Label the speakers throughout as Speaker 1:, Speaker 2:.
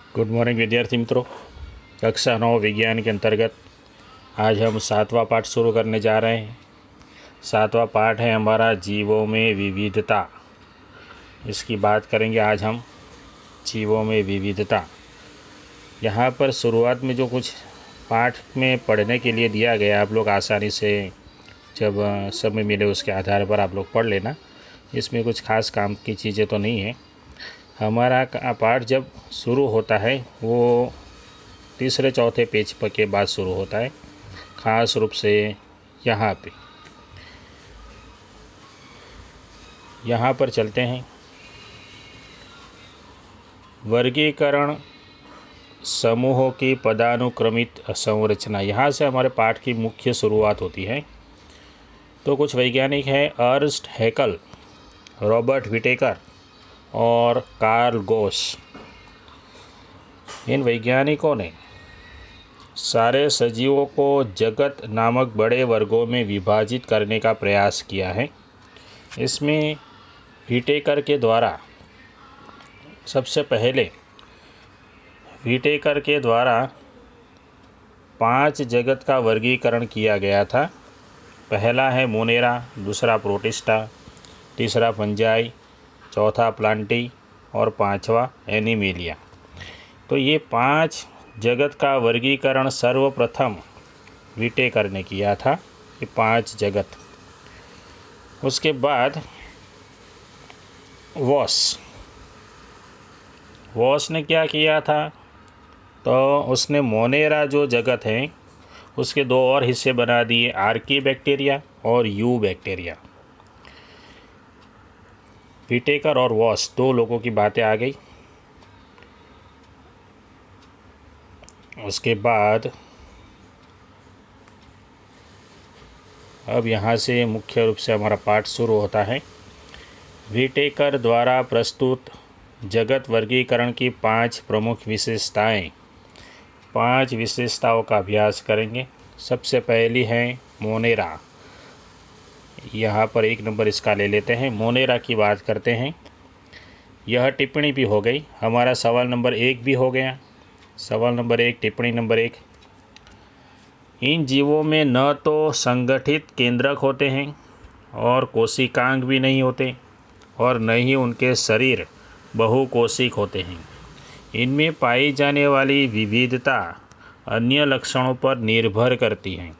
Speaker 1: Good morning विद्यार्थी मित्रों। कक्षा 9 विज्ञान के अंतर्गत आज हम 7वां पाठ शुरू करने जा रहे हैं। 7वां पाठ है हमारा जीवों में विविधता। इसकी बात करेंगे आज हम जीवों में विविधता। यहाँ पर शुरुआत में जो कुछ पाठ में पढ़ने के लिए दिया गया, आप लोग आसानी से जब समय मिले उसके आधार पर आप लोग पढ़ लेना। इसमें कुछ खास काम की चीज़ें तो नहीं है। हमारा पाठ जब शुरू होता है वो तीसरे चौथे पेज पर के बाद शुरू होता है, ख़ास रूप से यहाँ पर चलते हैं। वर्गीकरण समूहों की पदानुक्रमित संरचना, यहाँ से हमारे पाठ की मुख्य शुरुआत होती है। तो कुछ वैज्ञानिक हैं, अर्स्ट हैकल, रॉबर्ट विटेकर और कार्ल गॉस। इन वैज्ञानिकों ने सारे सजीवों को जगत नामक बड़े वर्गों में विभाजित करने का प्रयास किया है। इसमें विटेकर के द्वारा सबसे पहले 5 जगत का वर्गीकरण किया गया था। पहला है मोनेरा, दूसरा प्रोटिस्टा, तीसरा फंजाई, चौथा प्लांटी और 5वां एनिमेलिया। तो ये 5 जगत का वर्गीकरण सर्वप्रथम विटेकर ने किया था, ये 5 जगत। उसके बाद वॉस ने क्या किया था, तो उसने मोनेरा जो जगत है उसके 2 और हिस्से बना दिए, आर्की बैक्टीरिया और यू बैक्टीरिया। विटेकर और वॉस 2 लोगों की बातें आ गई। उसके बाद अब यहाँ से मुख्य रूप से हमारा पाठ शुरू होता है। विटेकर द्वारा प्रस्तुत जगत वर्गीकरण की 5 प्रमुख विशेषताएं। 5 विशेषताओं का अभ्यास करेंगे। सबसे पहली है मोनेरा। यहाँ पर 1 नंबर इसका ले लेते हैं। मोनेरा की बात करते हैं। यह टिप्पणी भी हो गई, हमारा सवाल नंबर 1 भी हो गया। सवाल नंबर 1, टिप्पणी नंबर 1। इन जीवों में न तो संगठित केंद्रक होते हैं और कोशिकांग भी नहीं होते, और न ही उनके शरीर बहुकोशिक होते हैं। इनमें पाई जाने वाली विविधता अन्य लक्षणों पर निर्भर करती है।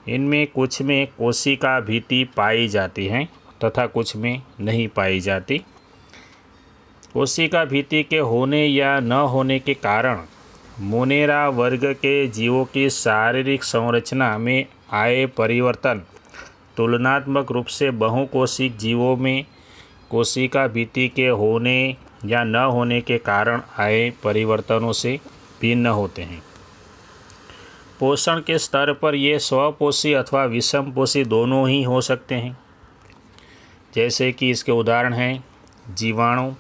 Speaker 1: इनमें कुछ में कोशिका भित्ति पाई जाती है तथा कुछ में नहीं पाई जाती। कोशिका भित्ति के होने या न होने के कारण मोनेरा वर्ग के जीवों की शारीरिक संरचना में आए परिवर्तन तुलनात्मक रूप से बहुकोशिक जीवों में कोशिका भित्ति के होने या न होने के कारण आए परिवर्तनों से भिन्न होते हैं। पोषण के स्तर पर ये स्वपोषी अथवा विषमपोषी दोनों ही हो सकते हैं। जैसे कि इसके उदाहरण हैं जीवाणु,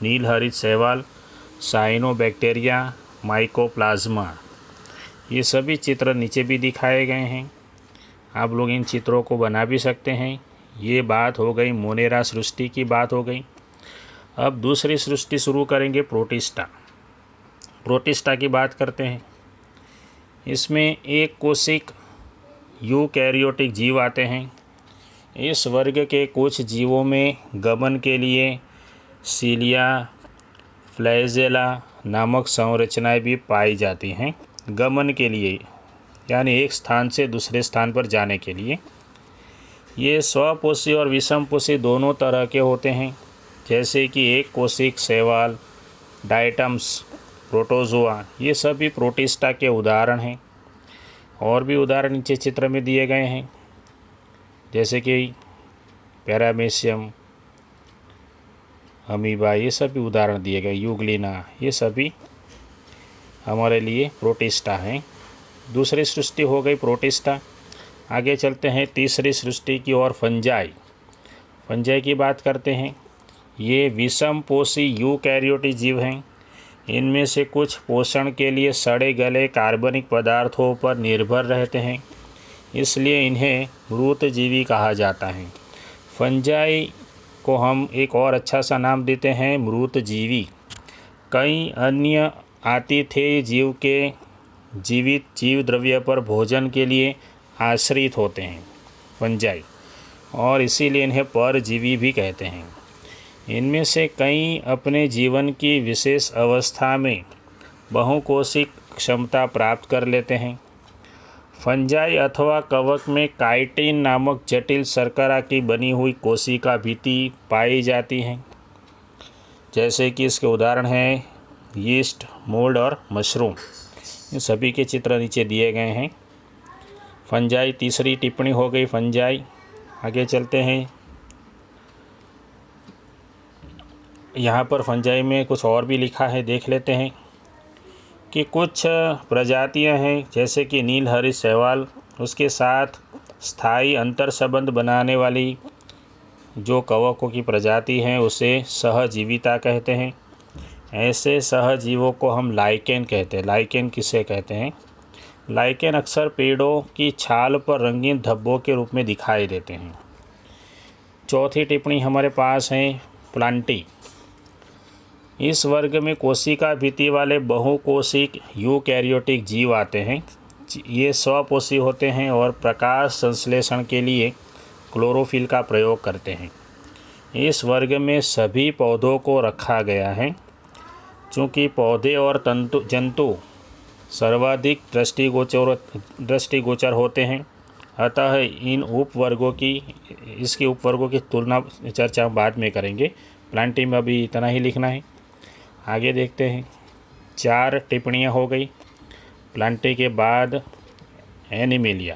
Speaker 1: नीलहरित शैवाल, साइनोबैक्टीरिया, माइकोप्लाज्मा। ये सभी चित्र नीचे भी दिखाए गए हैं, आप लोग इन चित्रों को बना भी सकते हैं। ये बात हो गई मोनेरा सृष्टि की बात हो गई। अब दूसरी सृष्टि शुरू करेंगे, प्रोटिस्टा। प्रोटिस्टा की बात करते हैं। इसमें एक कोशिक यूकैरियोटिक जीव आते हैं। इस वर्ग के कुछ जीवों में गमन के लिए सीलिया, फ्लैजेला नामक संरचनाएं भी पाई जाती हैं। गमन के लिए यानी एक स्थान से दूसरे स्थान पर जाने के लिए। ये स्वपोषी और विषमपोषी दोनों तरह के होते हैं। जैसे कि एक कोशिक शैवाल, डायटम्स, प्रोटोजोआ, ये सभी प्रोटिस्टा के उदाहरण हैं। और भी उदाहरण नीचे चित्र में दिए गए हैं, जैसे कि पैरामेशियम, अमीबा, ये सभी उदाहरण दिए गए, यूग्लिना, ये सभी हमारे लिए प्रोटिस्टा हैं। दूसरी सृष्टि हो गई प्रोटिस्टा। आगे चलते हैं तीसरी सृष्टि की ओर, फंजाई। फंजाई की बात करते हैं। ये विषमपोषी यूकैरियोटिक जीव हैं। इनमें से कुछ पोषण के लिए सड़े गले कार्बनिक पदार्थों पर निर्भर रहते हैं, इसलिए इन्हें मृतजीवी कहा जाता है। फंजाई को हम एक और अच्छा सा नाम देते हैं, मृतजीवी। कई अन्य आतिथेय जीव के जीवित जीव द्रव्य पर भोजन के लिए आश्रित होते हैं, फंजाई, और इसीलिए इन्हें परजीवी भी कहते हैं। इनमें से कई अपने जीवन की विशेष अवस्था में बहुकोशिक क्षमता प्राप्त कर लेते हैं। फंजाई अथवा कवक में काइटिन नामक जटिल शर्करा की बनी हुई कोशिका भित्ति पाई जाती हैं, जैसे कि इसके उदाहरण हैं यीस्ट, मोल्ड और मशरूम। इन सभी के चित्र नीचे दिए गए हैं। फंजाई तीसरी टिप्पणी हो गई फंजाई। आगे चलते हैं। यहाँ पर फंजाई में कुछ और भी लिखा है, देख लेते हैं कि कुछ प्रजातियां हैं जैसे कि नीलहरी शैवाल, उसके साथ स्थायी अंतर संबंध बनाने वाली जो कवकों की प्रजाति हैं उसे सहजीविता कहते हैं। ऐसे सहजीवों को हम लाइकेन कहते हैं। लाइकेन किसे कहते हैं? लाइकेन अक्सर पेड़ों की छाल पर रंगीन धब्बों के रूप में दिखाई देते हैं। चौथी टिप्पणी हमारे पास है प्लांटी। इस वर्ग में कोशिका भित्ति वाले बहुकोशिक यूकैरियोटिक जीव आते हैं। ये स्वपोषी होते हैं और प्रकाश संश्लेषण के लिए क्लोरोफिल का प्रयोग करते हैं। इस वर्ग में सभी पौधों को रखा गया है। चूँकि पौधे और जंतु सर्वाधिक दृष्टिगोचर होते हैं, अतः इसके उपवर्गों की तुलना चर्चा बाद में करेंगे। प्लांटी में अभी इतना ही लिखना है। आगे देखते हैं। 4 टिप्पणियाँ हो गई। प्लांटी के बाद एनिमेलिया।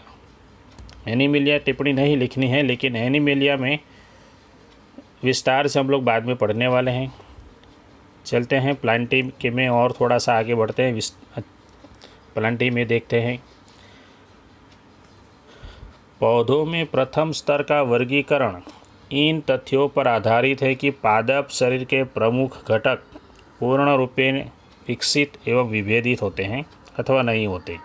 Speaker 1: एनिमेलिया टिप्पणी नहीं लिखनी है, लेकिन एनिमेलिया में विस्तार से हम लोग बाद में पढ़ने वाले हैं। चलते हैं प्लांटी के में और थोड़ा सा आगे बढ़ते हैं। प्लांटी में देखते हैं। पौधों में प्रथम स्तर का वर्गीकरण इन तथ्यों पर आधारित है कि पादप शरीर के प्रमुख घटक पूर्ण रूपेण विकसित एवं विभेदित होते हैं अथवा नहीं होते।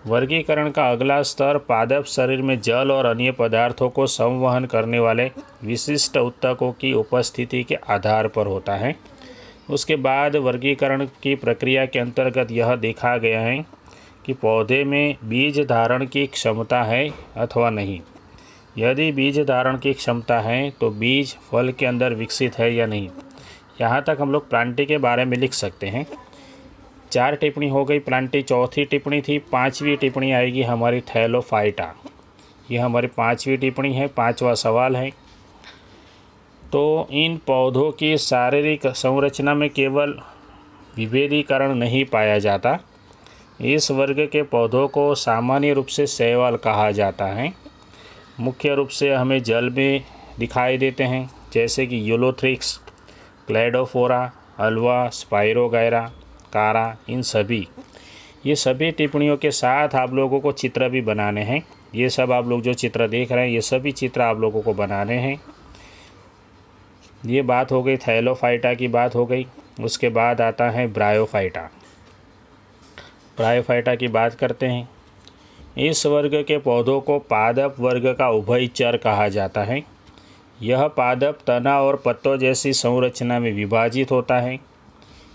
Speaker 1: वर्गीकरण का अगला स्तर पादप शरीर में जल और अन्य पदार्थों को संवहन करने वाले विशिष्ट ऊतकों की उपस्थिति के आधार पर होता है। उसके बाद वर्गीकरण की प्रक्रिया के अंतर्गत यह देखा गया है कि पौधे में बीज धारण की क्षमता है अथवा नहीं। यदि बीज धारण की क्षमता है तो बीज फल के अंदर विकसित है या नहीं। यहाँ तक हम लोग प्लांटी के बारे में लिख सकते हैं। 4 टिप्पणी हो गई प्लांटी। चौथी टिप्पणी थी। 5वीं टिप्पणी आएगी हमारी थैलोफाइटा। यह हमारी 5वीं टिप्पणी है। 5वां सवाल है, तो इन पौधों की शारीरिक संरचना में केवल विभेदीकरण नहीं पाया जाता। इस वर्ग के पौधों को सामान्य रूप से शैवाल कहा जाता है। मुख्य रूप से हमें जल में दिखाई देते हैं, जैसे कि यूलोथ्रिक्स, क्लेडोफोरा, अल्वा, स्पाइरोगायरा, कारा। ये सभी टिप्पणियों के साथ आप लोगों को चित्र भी बनाने हैं। ये सब आप लोग जो चित्र देख रहे हैं, ये सभी चित्र आप लोगों को बनाने हैं। ये बात हो गई, थैलोफाइटा की बात हो गई। उसके बाद आता है ब्रायोफाइटा। ब्रायोफाइटा की बात करते हैं। इस वर्ग के पौधों को पादप वर्ग का उभयचर कहा जाता है। यह पादप तना और पत्तों जैसी संरचना में विभाजित होता है।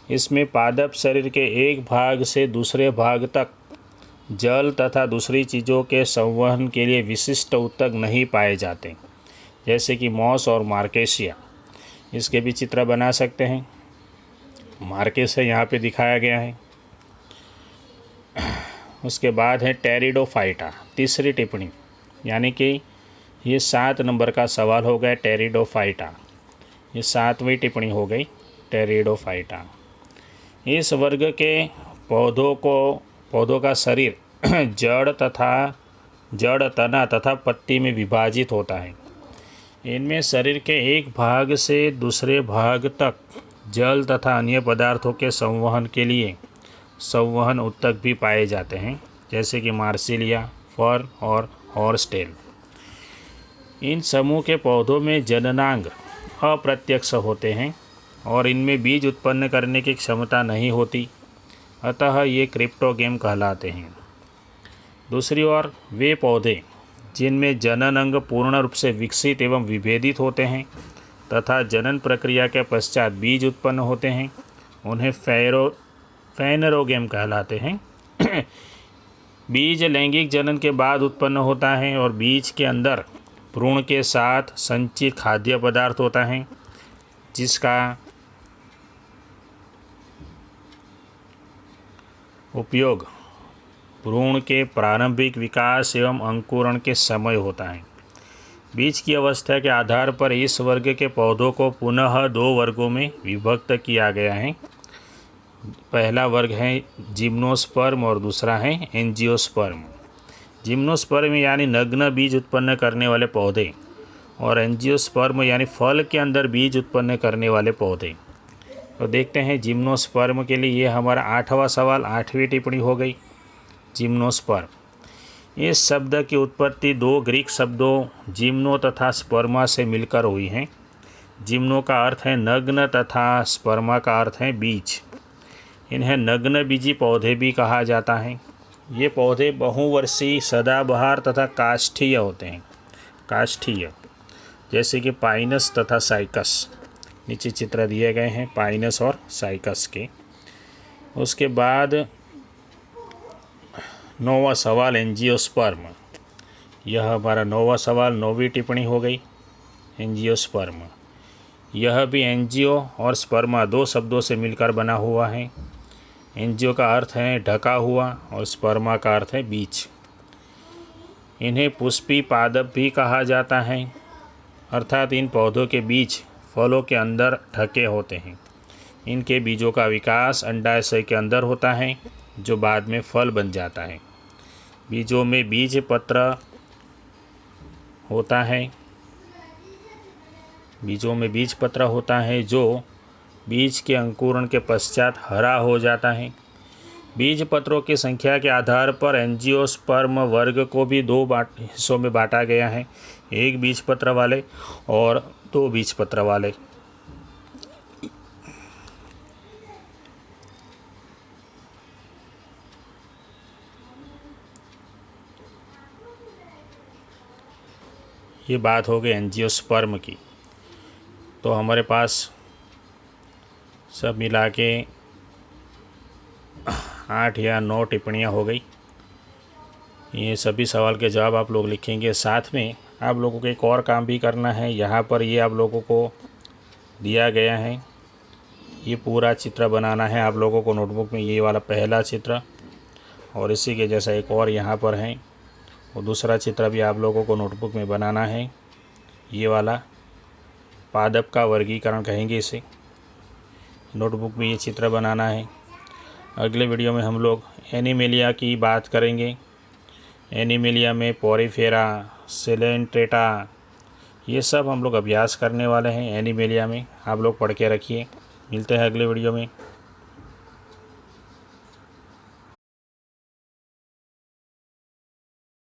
Speaker 1: इसमें पादप शरीर के एक भाग से दूसरे भाग तक जल तथा दूसरी चीज़ों के संवहन के लिए विशिष्ट ऊतक नहीं पाए जाते, जैसे कि मॉस और मार्केसिया। इसके भी चित्र बना सकते हैं। मार्केसिया यहाँ पे दिखाया गया है। उसके बाद है टेरिडोफाइटा, तीसरी टिप्पणी, यानी कि ये 7 नंबर का सवाल हो गया। टेरिडोफाइटा, ये 7वीं टिप्पणी हो गई। टेरिडोफाइटा। इस वर्ग के पौधों का शरीर जड़, तना तथा पत्ती में विभाजित होता है। इनमें शरीर के एक भाग से दूसरे भाग तक जल तथा अन्य पदार्थों के संवहन के लिए संवहन ऊतक भी पाए जाते हैं, जैसे कि मार्सिलिया, फर्न और हॉर्सटेल। इन समूह के पौधों में जननांग अप्रत्यक्ष होते हैं और इनमें बीज उत्पन्न करने की क्षमता नहीं होती, अतः ये क्रिप्टोगेम कहलाते हैं। दूसरी ओर वे पौधे जिनमें जनन अंग पूर्ण रूप से विकसित एवं विभेदित होते हैं तथा जनन प्रक्रिया के पश्चात बीज उत्पन्न होते हैं, उन्हें फेनरोगेम कहलाते हैं। बीज लैंगिक जनन के बाद उत्पन्न होता है और बीज के अंदर भ्रूण के साथ संचित खाद्य पदार्थ होता है, जिसका उपयोग भ्रूण के प्रारंभिक विकास एवं अंकुरण के समय होता है। बीज की अवस्था के आधार पर इस वर्ग के पौधों को पुनः 2 वर्गों में विभक्त किया गया है। पहला वर्ग है जिम्नोस्पर्म और दूसरा है एंजियोस्पर्म। जिम्नोस्पर्म यानी नग्न बीज उत्पन्न करने वाले पौधे और एंजियोस्पर्म यानी फल के अंदर बीज उत्पन्न करने वाले पौधे। तो देखते हैं जिम्नोस्पर्म के लिए ये हमारा 8वां सवाल, 8वीं टिप्पणी हो गई। जिम्नोस्पर्म, इस शब्द की उत्पत्ति 2 ग्रीक शब्दों जिम्नो तथा स्पर्मा से मिलकर हुई है। जिम्नो का अर्थ है नग्न तथा स्पर्मा का अर्थ है बीज। इन्हें नग्न बीजी पौधे भी कहा जाता है। ये पौधे बहुवर्षीय, सदाबहार तथा काष्ठीय होते हैं। काष्ठीय जैसे कि पाइनस तथा साइकस, नीचे चित्र दिए गए हैं पाइनस और साइकस के। उसके बाद 9वां सवाल एंजियोस्पर्म। यह हमारा 9वां सवाल, 9वीं टिप्पणी हो गई। एंजियोस्पर्म, यह भी एंजियो और स्पर्मा 2 शब्दों से मिलकर बना हुआ है। एंजियो का अर्थ है ढका हुआ और स्पर्मा का अर्थ है बीज। इन्हें पुष्पी पादप भी कहा जाता है, अर्थात इन पौधों के बीज फलों के अंदर ढके होते हैं। इनके बीजों का विकास अंडाशय के अंदर होता है, जो बाद में फल बन जाता है। बीजों में बीज पत्र होता है। बीजों में बीज पत्र होता है जो बीज के अंकुरण के पश्चात हरा हो जाता है। बीज पत्रों की संख्या के आधार पर एंजियोस्पर्म वर्ग को भी 2 हिस्सों में बांटा गया है, 1 बीज पत्र वाले और 2 बीज पत्र वाले। ये बात हो गई एंजियोस्पर्म की। तो हमारे पास सब मिला के 8 या 9 टिप्पणियाँ हो गई। ये सभी सवाल के जवाब आप लोग लिखेंगे। साथ में आप लोगों को एक और काम भी करना है। यहाँ पर ये आप लोगों को दिया गया है, ये पूरा चित्र बनाना है आप लोगों को नोटबुक में। ये वाला पहला चित्र और इसी के जैसा एक और यहाँ पर है, और दूसरा चित्र भी आप लोगों को नोटबुक में बनाना है। ये वाला पादप का वर्गीकरण कहेंगे इसे। नोटबुक में ये चित्र बनाना है। अगले वीडियो में हम लोग एनिमेलिया की बात करेंगे। एनिमेलिया में पोरीफेरा, सिलेंट्रेटा, ये सब हम लोग अभ्यास करने वाले हैं एनिमेलिया में। आप लोग पढ़ के रखिए। मिलते हैं अगले वीडियो में।